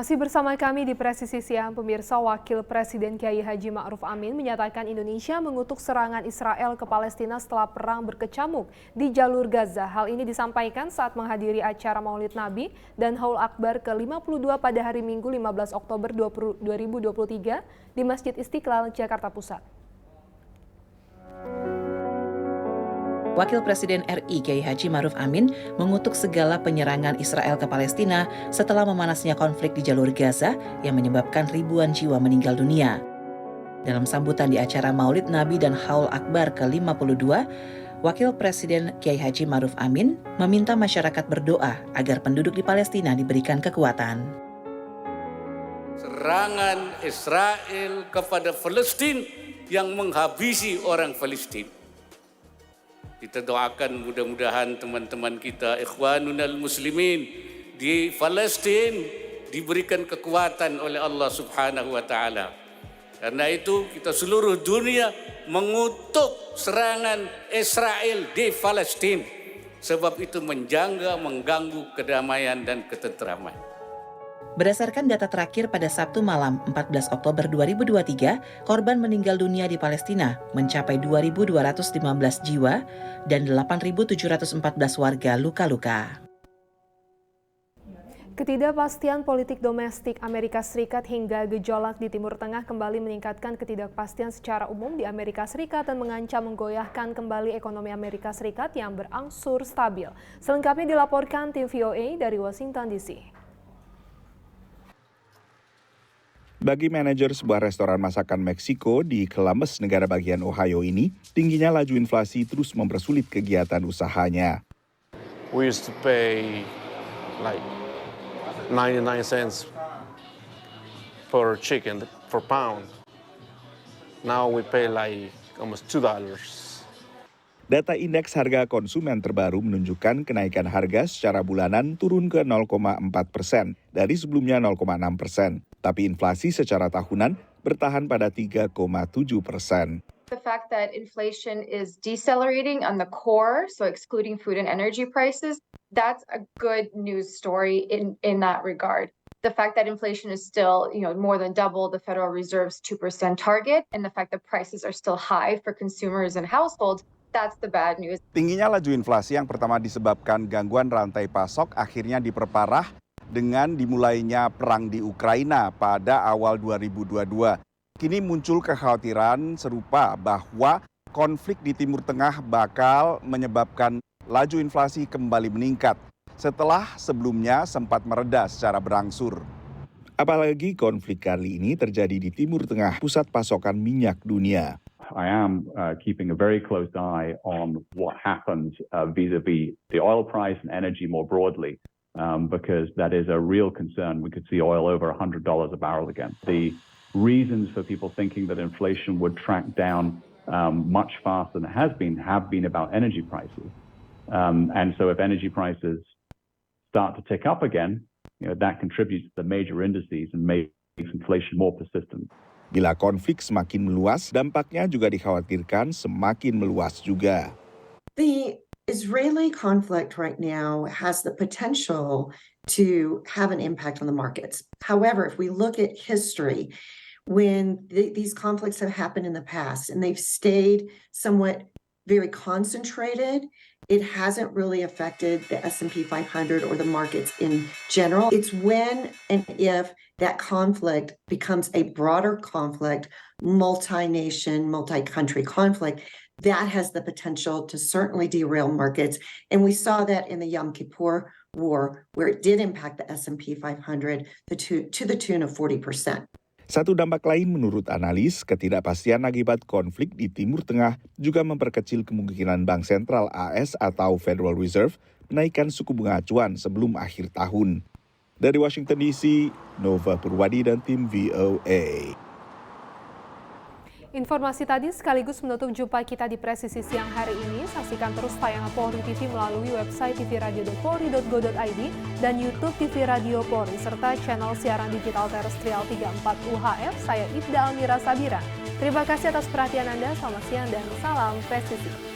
Masih bersama kami di Presisi Siang, pemirsa. Wakil Presiden Kiai Haji Ma'ruf Amin menyatakan Indonesia mengutuk serangan Israel ke Palestina setelah perang berkecamuk di jalur Gaza. Hal ini disampaikan saat menghadiri acara Maulid Nabi dan Haul Akbar ke-52 pada hari Minggu 15 Oktober 2023 di Masjid Istiqlal, Jakarta Pusat. Wakil Presiden RI Kiai Haji Ma'ruf Amin mengutuk segala penyerangan Israel ke Palestina setelah memanasnya konflik di jalur Gaza yang menyebabkan ribuan jiwa meninggal dunia. Dalam sambutan di acara Maulid Nabi dan Haul Akbar ke-52, Wakil Presiden Kiai Haji Ma'ruf Amin meminta masyarakat berdoa agar penduduk di Palestina diberikan kekuatan. Serangan Israel kepada Palestina yang menghabisi orang Palestina. Kita doakan mudah-mudahan teman-teman kita ikhwanunal muslimin di Palestina diberikan kekuatan oleh Allah Subhanahu wa taala. Karena itu kita seluruh dunia mengutuk serangan Israel di Palestina. Sebab itu mengganggu kedamaian dan ketenteraman. Berdasarkan data terakhir pada Sabtu malam 14 Oktober 2023, korban meninggal dunia di Palestina mencapai 2.215 jiwa dan 8.714 warga luka-luka. Ketidakpastian politik domestik Amerika Serikat hingga gejolak di Timur Tengah kembali meningkatkan ketidakpastian secara umum di Amerika Serikat dan mengancam menggoyahkan kembali ekonomi Amerika Serikat yang berangsur stabil. Selengkapnya dilaporkan tim VOA dari Washington DC. Bagi manajer sebuah restoran masakan Meksiko di Columbus, negara bagian Ohio ini, tingginya laju inflasi terus mempersulit kegiatan usahanya. We used to pay like 99 cents per chicken per pound. Now we pay like almost $2. Data indeks harga konsumen terbaru menunjukkan kenaikan harga secara bulanan turun ke 0,4% dari sebelumnya 0,6%. Tapi inflasi secara tahunan bertahan pada 3,7%. The fact that inflation is decelerating on the core, so excluding food and energy prices, that's a good news story in that regard. The fact that inflation is still, more than double the Federal Reserve's 2% target, and the fact that prices are still high for consumers and households, that's the bad news. Tingginya laju inflasi yang pertama disebabkan gangguan rantai pasok akhirnya diperparah dengan dimulainya perang di Ukraina pada awal 2022. Kini muncul kekhawatiran serupa bahwa konflik di Timur Tengah bakal menyebabkan laju inflasi kembali meningkat setelah sebelumnya sempat mereda secara berangsur. Apalagi konflik kali ini terjadi di Timur Tengah, pusat pasokan minyak dunia. I am keeping a very close eye on what happens vis-a-vis the oil price and energy more broadly. Because that is a real concern. We could see oil over $100 a barrel again. The reasons for people thinking that inflation would track down much faster than it has been have been about energy prices. And so if energy prices start to tick up again, that contributes to the major indices and makes inflation more persistent. Bila konflik semakin meluas, dampaknya juga dikhawatirkan semakin meluas juga. The Israeli conflict right now has the potential to have an impact on the markets. However, if we look at history, when these conflicts have happened in the past and they've stayed somewhat very concentrated, it hasn't really affected the S&P 500 or the markets in general. It's when and if that conflict becomes a broader conflict, multi-nation, multi-country conflict, that has the potential to certainly derail markets. And we saw that in the Yom Kippur War, where it did impact the S&P 500 to the tune of 40%. Satu dampak lain menurut analis, ketidakpastian akibat konflik di Timur Tengah juga memperkecil kemungkinan Bank Sentral AS atau Federal Reserve menaikkan suku bunga acuan sebelum akhir tahun. Dari Washington DC, Nova Purwadi dan tim VOA. Informasi tadi sekaligus menutup jumpa kita di Presisi Siang hari ini. Saksikan terus tayangan Polri TV melalui website tvradio.polri.go.id dan YouTube TV Radio Polri, serta channel siaran digital terestrial 34 UHF. Saya Ibda Almira Sabira. Terima kasih atas perhatian Anda, selamat siang dan salam presisi.